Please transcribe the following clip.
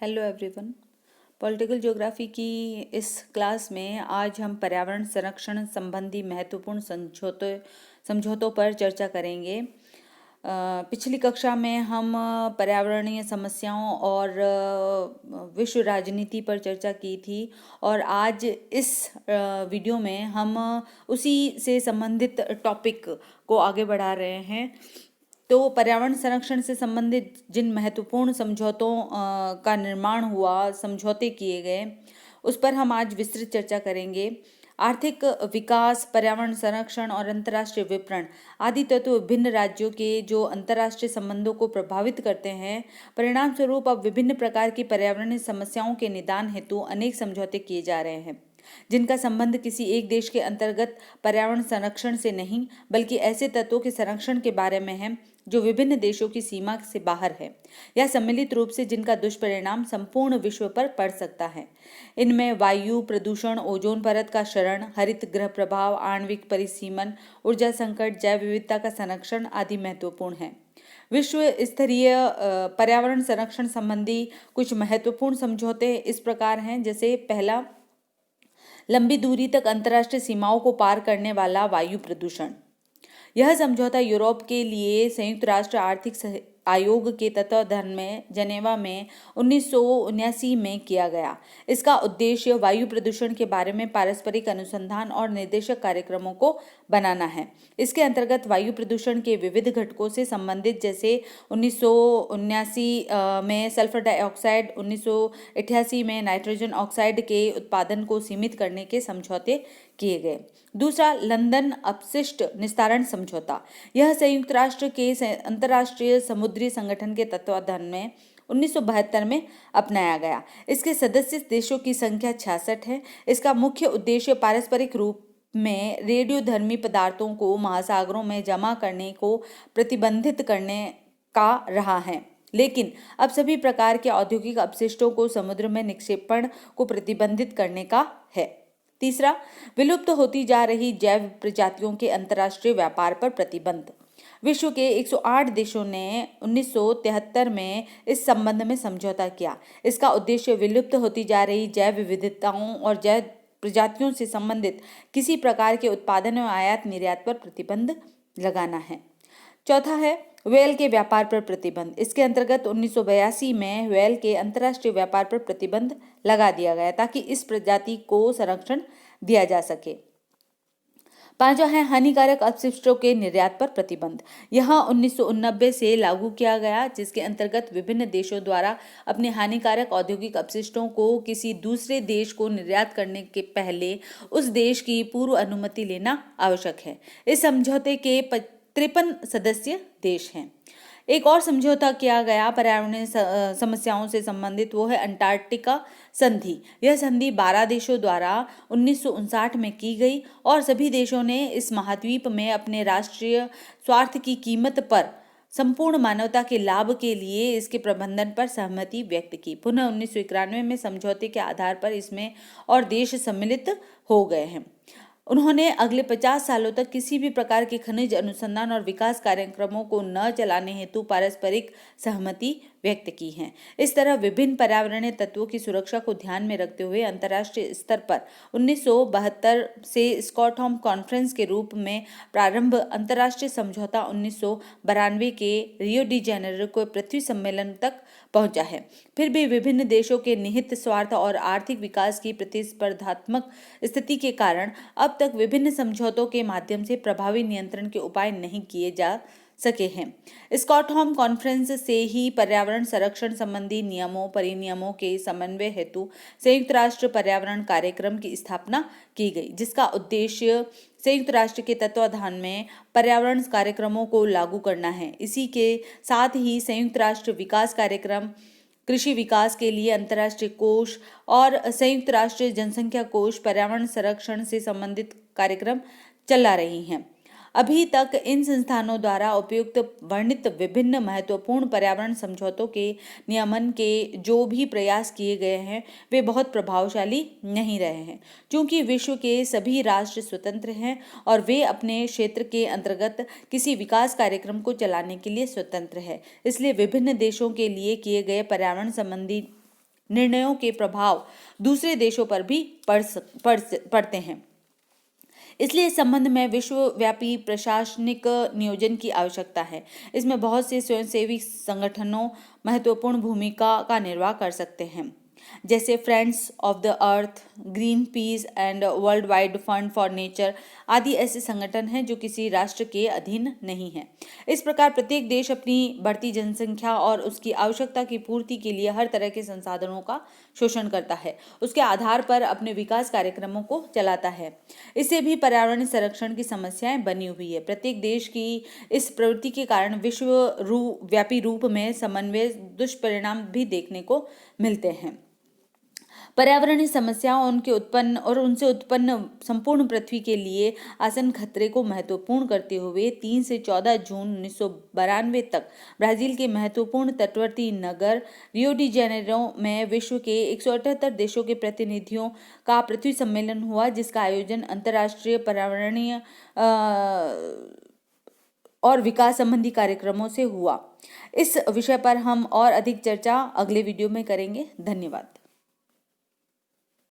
Hello everyone. Political geography की इस class में आज हम पर्यावरण संरक्षण संबंधी महत्वपूर्ण समझौतों पर चर्चा करेंगे। पिछली कक्षा में हम पर्यावरणीय समस्याओं और विश्व राजनीति पर चर्चा की थी और आज इस वीडियो में हम उसी से संबंधित टॉपिक को आगे बढ़ा रहे हैं। तो पर्यावरण संरक्षण से संबंधित जिन महत्वपूर्ण समझौतों का निर्माण हुआ, समझौते किए गए, उस पर हम आज विस्तृत चर्चा करेंगे। आर्थिक विकास, पर्यावरण संरक्षण और अंतर्राष्ट्रीय विपणन आदि तत्व विभिन्न राज्यों के जो अंतर्राष्ट्रीय संबंधों को प्रभावित करते हैं। परिणाम स्वरूप अब विभिन्न प्रकार की पर्यावरणीय समस्याओं के निदान हेतु अनेक समझौते किए जा रहे हैं, जिनका संबंध किसी एक देश के अंतर्गत पर्यावरण संरक्षण से नहीं बल्कि ऐसे तत्वों के संरक्षण के बारे में है जो विभिन्न देशों की सीमा से बाहर है या सम्मिलित रूप से जिनका दुष्परिणाम संपूर्ण विश्व पर पड़ सकता है। इनमें वायु प्रदूषण, ओजोन परत का क्षरण, हरित गृह प्रभाव, आणविक परिसीमन, ऊर्जा संकट, जैव विविधता का संरक्षण आदि महत्वपूर्ण है। विश्व स्तरीय पर्यावरण संरक्षण संबंधी कुछ महत्वपूर्ण समझौते इस प्रकार हैं। जैसे पहला, लंबी दूरी तक अंतर्राष्ट्रीय सीमाओं को पार करने वाला वायु प्रदूषण। यह समझौता यूरोप के लिए संयुक्त राष्ट्र आर्थिक आयोग के तत्वावधान में जेनेवा में 1979 में किया गया। इसका उद्देश्य वायु प्रदूषण के बारे में पारस्परिक अनुसंधान और निर्देशक कार्यक्रमों को बनाना है। इसके अंतर्गत वायु प्रदूषण के विविध घटकों से संबंधित, जैसे 1979 में सल्फर डाइऑक्साइड, 1988 में नाइट्रोजन ऑक्साइड के उत्पादन को सीमित करने के समझौते किए गए। दूसरा, लंदन अपशिष्ट निस्तारण समझौता। यह संयुक्त राष्ट्र के अंतर्राष्ट्रीय समुद्री संगठन के तत्वावधान में 1972 में अपनाया गया। इसके सदस्य देशों की संख्या 66 है। इसका मुख्य उद्देश्य पारस्परिक रूप में रेडियोधर्मी पदार्थों को महासागरों में जमा करने को प्रतिबंधित करने का रहा है, लेकिन अब सभी प्रकार के औद्योगिक अपशिष्टों को समुद्र में निक्षेपण को प्रतिबंधित करने का है। तीसरा, विलुप्त होती जा रही जैव प्रजातियों के अंतर्राष्ट्रीय व्यापार पर प्रतिबंध। विश्व के 108 देशों ने 1973 में इस संबंध में समझौता किया। इसका उद्देश्य विलुप्त होती जा रही जैव विविधताओं और जैव प्रजातियों से संबंधित किसी प्रकार के उत्पादन और आयात निर्यात पर प्रतिबंध लगाना है। चौथा है व्हेल के व्यापार पर प्रतिबंध। इसके अंतर्गत 1982 में व्हेल के अंतर्राष्ट्रीय व्यापार पर प्रतिबंध लगा दिया गया ताकि इस प्रजाति को संरक्षण दिया जा सके। पांचवा है हानिकारक अपशिष्टों के निर्यात पर प्रतिबंध। यह 1989 से लागू किया गया, जिसके अंतर्गत विभिन्न देशों द्वारा अपने हानिकारक औद्योगिक अपशिष्टों को किसी दूसरे देश को निर्यात करने के पहले उस देश की पूर्व अनुमति लेना आवश्यक है। इस समझौते के 53 सदस्य देश हैं। एक और समझौता किया गया पर्यावरणीय समस्याओं से संबंधित, वो है अंटार्कटिका संधि। यह संधि 12 देशों द्वारा 1959 में की गई और सभी देशों ने इस महाद्वीप में अपने राष्ट्रीय स्वार्थ की कीमत पर संपूर्ण मानवता के लाभ के लिए इसके प्रबंधन पर सहमति व्यक्त की। पुनः 1991 में समझौते के आधार पर इसमें और देश सम्मिलित हो गए हैं। उन्होंने अगले 50 सालों तक किसी भी प्रकार के खनिज अनुसंधान और विकास कार्यक्रमों को न चलाने हेतु पारस्परिक सहमति व्यक्त की है। इस तरह विभिन्न पर्यावरणीय तत्वों की सुरक्षा को ध्यान में रखते हुए अंतर्राष्ट्रीय स्तर पर 1972 से स्टॉकहोम कॉन्फ्रेंस के रूप में प्रारंभ अंतर्राष्ट्रीय समझौता 1992 के रियो डी जेनेरो को पृथ्वी सम्मेलन तक पहुंचा है। फिर भी विभिन्न देशों के निहित स्वार्थ और आर्थिक विकास की प्रतिस्पर्धात्मक स्थिति के कारण अब तक विभिन्न समझौतों के माध्यम से प्रभावी नियंत्रण के उपाय नहीं किए जा सके हैं। स्टॉकहोम कॉन्फ्रेंस से ही पर्यावरण संरक्षण संबंधी नियमों परिनियमों के समन्वय हेतु संयुक्त राष्ट्र पर्यावरण कार्यक्रम की स्थापना की गई, जिसका उद्देश्य संयुक्त राष्ट्र के तत्वावधान में पर्यावरण कार्यक्रमों को लागू करना है। इसी के साथ ही संयुक्त राष्ट्र विकास कार्यक्रम, कृषि विकास के लिए अंतर्राष्ट्रीय कोष और संयुक्त राष्ट्र जनसंख्या कोष पर्यावरण संरक्षण से संबंधित कार्यक्रम चला रही हैं। अभी तक इन संस्थानों द्वारा उपयुक्त वर्णित विभिन्न महत्वपूर्ण पर्यावरण समझौतों के नियमन के जो भी प्रयास किए गए हैं वे बहुत प्रभावशाली नहीं रहे हैं, क्योंकि विश्व के सभी राष्ट्र स्वतंत्र हैं और वे अपने क्षेत्र के अंतर्गत किसी विकास कार्यक्रम को चलाने के लिए स्वतंत्र है। इसलिए विभिन्न देशों के लिए किए गए पर्यावरण संबंधी निर्णयों के प्रभाव दूसरे देशों पर भी पड़ते हैं। इसलिए इस संबंध में विश्वव्यापी प्रशासनिक नियोजन की आवश्यकता है। इसमें बहुत से स्वयंसेवी संगठनों महत्वपूर्ण भूमिका का निर्वाह कर सकते हैं, जैसे friends of the earth, green peas and world wide fund for nature आदि ऐसे संगठन हैं जो किसी राष्ट्र के अधीन नहीं हैं। इस प्रकार प्रत्येक देश अपनी बढ़ती जनसंख्या और उसकी आवश्यकता की पूर्ति के लिए हर तरह के संसाधनों का शोषण करता है, उसके आधार पर अपने विकास कार्यक्रमों को चलाता है। इससे भी पर्यावरण संरक्षण की समस्याएं बनी हुई है। प्रत्येक देश की इस प्रवृत्ति के कारण विश्वव्यापी रूप में समन्वय दुष्परिणाम भी देखने को मिलते हैं। पर्यावरणीय समस्याओं उनसे उत्पन्न संपूर्ण पृथ्वी के लिए आसन खतरे को महत्वपूर्ण करते हुए 3 से 14 जून 1992 तक ब्राजील के महत्वपूर्ण तटवर्ती नगर रियो डी जेनेरो में विश्व के 178 देशों के प्रतिनिधियों का पृथ्वी सम्मेलन हुआ, जिसका आयोजन अंतर्राष्ट्रीय पर्यावरणीय और विकास संबंधी कार्यक्रमों से हुआ। इस विषय पर हम और अधिक चर्चा अगले वीडियो में करेंगे। धन्यवाद।